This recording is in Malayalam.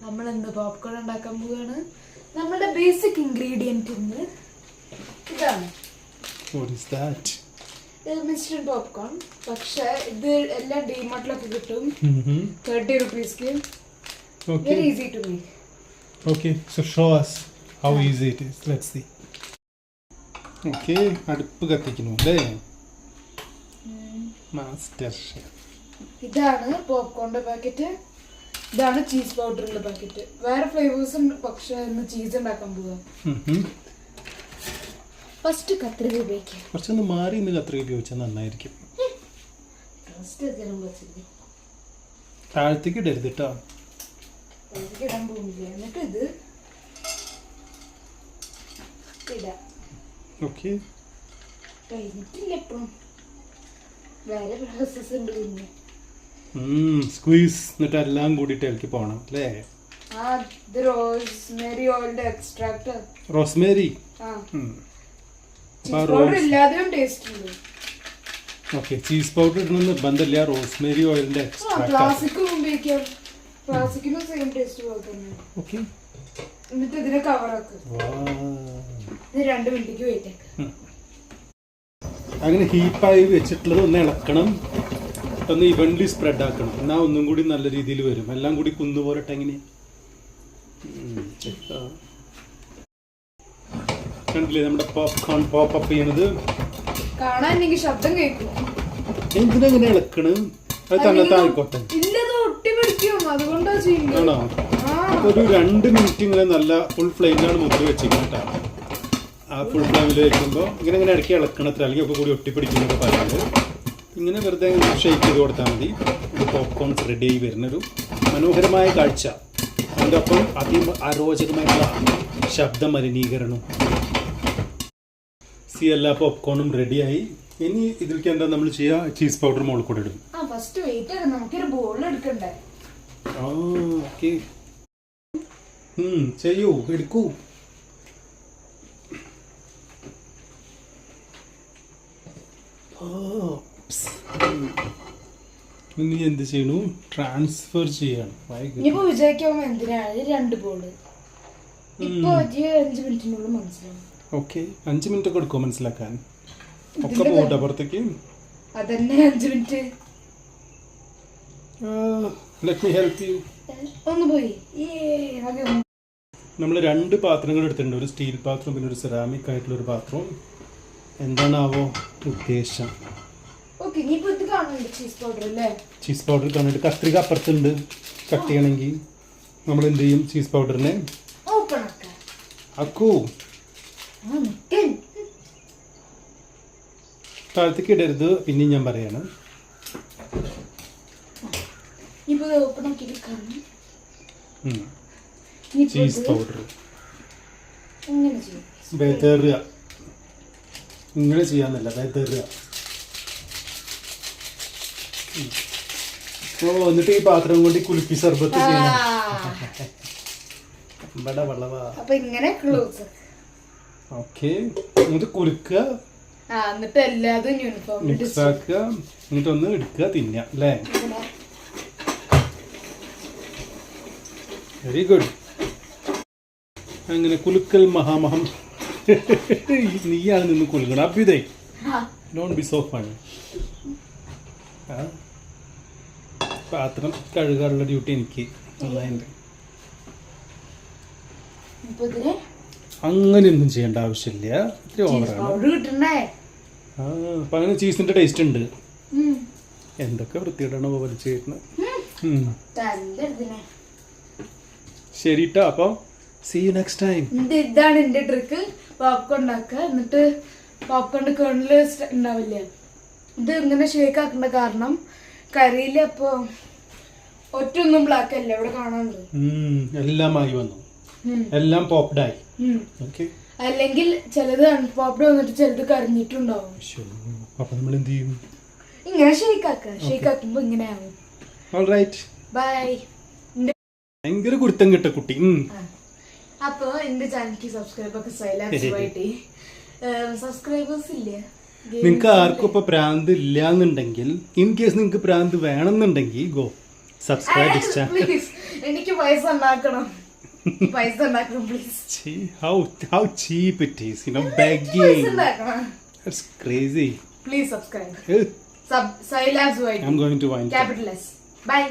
നമ്മൾ ഇന്ന് പോപ്കോൺ ഉണ്ടാക്കാൻ പോവാണ്. നമ്മുടെ ബേസിക് ഇൻഗ്രീഡിയന്റ് ഇതാണ്. Mister popcorn. പക്ഷെ ഇത് എല്ലാം ഡിമാർട്ടിലൊക്കെ കിട്ടും. 30 rupeesക്ക്. Very easy to make. Okay, so show us how easy it is. Let's see. Okay, അടുപ്പ് കത്തിക്കുന്നു അല്ലേ? Master chef. ഇതാണ് പോപ്കോണിന്റെ പാക്കറ്റ്. ഇതാണ് ചീസ് പൗഡറിന്റെ പാക്കറ്റ്. വേറെ ഫ്ലേവേഴ്സ് ഉണ്ട്, പക്ഷെ ഇന്ന് ചീസ് ഉണ്ടാക്കാൻ പോവാ. ഫസ്റ്റ് കത്രിക ഉപയോഗിക്കാം. കുറച്ചൊന്ന് മാറി ഇന്ന് കത്രിക ഉപയോഗിച്ചാൽ നന്നായിരിക്കും. താഴത്തേക്ക് ഇടരുത് കേട്ടോ. ഇടാൻ പോകുന്നില്ല. എന്നിട്ട് ഇത് ഇടാം. ഓക്കെ, കഴിഞ്ഞിട്ടില്ല. എപ്പോഴും വേറെ പ്രോസസ് ഉണ്ട്. പിന്നെ സ്ക്വീസ് എന്നിട്ട് എല്ലാം കൂടിയിട്ട് ഇളക്കി പോകണം അല്ലേ? ഇത് റോസ്മേരി ഓയിലിന്റെ എക്സ്ട്രാക്ട്. റോസ്മേരി ഇല്ലാതെയും ടേസ്റ്റ് ഉണ്ട്. ഓക്കെ, ചീസ് പൗഡർ ഇടുന്ന നിർബന്ധമില്ല. Rosemary ഓയിലിന്റെ extract. ക്ലാസിക്കും ഉപയോഗിക്കാം. ക്ലാസിക്കിനും സെയിം ടേസ്റ്റ് പോലെ തന്നെ. ഓക്കെ, എന്നിട്ട് ഇതിനെ കവറാക്കുക. 2 മിനിറ്റ് വെയിറ്റ് ആക്കുക. അങ്ങനെ ഹീപ്പായി വെച്ചിട്ടുള്ളത് ഒന്ന് ഇളക്കണം, ഒന്ന് ഇവൻലി സ്പ്രെഡ് ആക്കണം. എന്നാൽ ഒന്നും കൂടി നല്ല രീതിയിൽ വരും. എല്ലാം കൂടി കുന്നുപോരട്ടെ. എങ്ങനെ കണ്ടില്ലേ നമ്മുടെ പോപ്കോൺ പോപ്പ് അപ്പ് ചെയ്യണത്? കാണാൻ എനിക്ക് ശബ്ദം കേൾക്കും. എന്തിനെങ്ങനെ ഇളക്കണ്? അത് തന്നെ താഴ്ക്കോട്ടെ. ആണോ? ഒരു 2 മിനിറ്റ് ഇങ്ങനെ നല്ല ഫുൾ ഫ്ലെയിമിലാണ് മുമ്പ് വെച്ചിരിക്കുന്നത് കേട്ടോ. ആ ഫുൾ ഫ്ലെയിമിൽ വെക്കുമ്പോൾ ഇങ്ങനെ ഇങ്ങനെ ഇടയ്ക്ക് ഇളക്കണത്ര, അല്ലെങ്കിൽ ഒക്കെ കൂടി ഒട്ടിപ്പിടിക്കുന്നൊക്കെ പറയുന്നത്. ഇങ്ങനെ വെറുതെ ഷെയ്ക്ക് ചെയ്ത് കൊടുത്താൽ മതി. ഇത് പോപ്കോൺസ് റെഡി ആയി വരുന്നൊരു മനോഹരമായ കാഴ്ച. അതിൻ്റെ ഒപ്പം അരോചകമായിട്ടുള്ള ശബ്ദ മലിനീകരണം. എല്ലാ പോപ്കോണും റെഡിയായി. ഇനി ഇതിലേക്ക് എന്താ നമ്മൾ ചെയ്യുക? ചീസ് പൗഡർ മുകളിൽ കൂടെ ഇടും. ചെയ്യൂ, എടുക്കൂ. ഇനി എന്ത് ചെയ്യണു? ട്രാൻസ്ഫർ ചെയ്യാണ്. വിചാരിക്കുമ്പോ എന്തിനാണ് 2 ബോള്? ഇപ്പൊ 5 മിനിറ്റിനുള്ളിൽ മനസ്സിലാവും. ഓക്കെ, 5 മിനിറ്റ് ഒക്കെ എടുക്കുമോ മനസ്സിലാക്കാൻ? ഒക്കെ പോട്ടെ പുറത്തേക്ക്. അതന്നെ 5 minute. Let me help you. ഒന്ന് പോയി. നമ്മൾ 2 പാത്രങ്ങൾ എടുത്തിട്ടുണ്ട്. ഒരു സ്റ്റീൽ പാത്രം, പിന്നെ ഒരു സെറാമിക് ആയിട്ടുള്ള ഒരു പാത്രം. എന്താണാവോ ഉദ്ദേശം? ചീസ് പൗഡർ കാണിട്ട് കത്രിക അപ്പുറത്തുണ്ട്. കട്ട് ചെയ്യണമെങ്കിൽ നമ്മൾ എന്ത് ചെയ്യും? ചീസ് പൗഡറിനെ ആക്കൂ. താഴത്തേക്ക് ഇടരുത്. പിന്നെയും ഞാൻ പറയാണ്, ചീസ് പൗഡർ വെതറുക. ഇങ്ങനെ ചെയ്യാന്നല്ല, വെതറുക. എന്നിട്ട് ഈ പാത്രം കൊണ്ട് കുലുക്കി സർബത്ത് ചെയ്യണം. ഓക്കെ, എന്നിട്ട് കുലുക്കുക, മിക്സ് ആക്കുക, എന്നിട്ടൊന്ന് എടുക്കുക, തിന്നുക അല്ലേ? Very good. അങ്ങനെ കുലുക്കൽ മഹാമഹം. നീയാണ് നിന്ന് കുലുക്കണം. അഭ്യുദേ, ഡോണ്ട് ബി സോ ഫണി. പാത്രം കഴുകാനുള്ള ഡ്യൂട്ടി എനിക്ക്. അങ്ങനെയൊന്നും ചെയ്യേണ്ട ആവശ്യമില്ല. ഇത്തിരി ഓവറാണ്. അപ്പൊ അങ്ങനെ ചീസിന്റെ ടേസ്റ്റ് ഉണ്ട്. എന്തൊക്കെ വൃത്തിയിടണോ വലിച്ചു കയറ്റുന്നത്. ശരി ട്ടോ. അപ്പൊ see you next time. ഇതാണ് എന്റെ ട്രിക്ക്. പോപ്കോൺ ഉണ്ടാക്കുക. എന്നിട്ട് പോപ്കോണിന്റെ കേർണല് ഉണ്ടാവില്ല. ഇത് ഇങ്ങനെ ഷേക്ക് ആക്കേണ്ട കാരണം കറിയില് അപ്പൊ ഒറ്റൊന്നും ബ്ലാക്ക് അല്ല ഇവിടെ കാണാനുള്ളത്. എല്ലാമായി വന്നു, എല്ലാം പോപ്ഡായി. അല്ലെങ്കിൽ ചിലത് അൺപോപ്ഡ് വന്നിട്ട് ചിലത് കരിഞ്ഞിട്ടുണ്ടാവും. അപ്പൊ നമ്മൾ എന്ത് ചെയ്യും? ഇങ്ങനെ ഷേക്ക് ആക്കുക. ഷേക്ക് ആക്കുമ്പോ ഇങ്ങനെ ആവും. Alright, bye. ഭയങ്കര കുരുത്തം കിട്ട കുട്ടി. അപ്പൊ എന്റെ ചാനലിക്ക് സബ്സ്ക്രൈബേഴ്സ് ഇല്ലേ? നിങ്ങൾക്ക് ആർക്കും ഇപ്പൊ പ്രാന്ത് ഇല്ലാന്നുണ്ടെങ്കിൽ, ഇൻ കേസ് നിങ്ങൾക്ക് പ്രാന്ത് വേണമെന്നുണ്ടെങ്കിൽ ഗോ സബ്സ്ക്രൈബ്. എനിക്ക് പൈസ ഉണ്ടാക്കണം please. See how cheap it is, you know, പൈസ begging. ഉണ്ടാക്കണം That's crazy. Please subscribe Eh, syllabus I'm going to wind up. Capital S. By.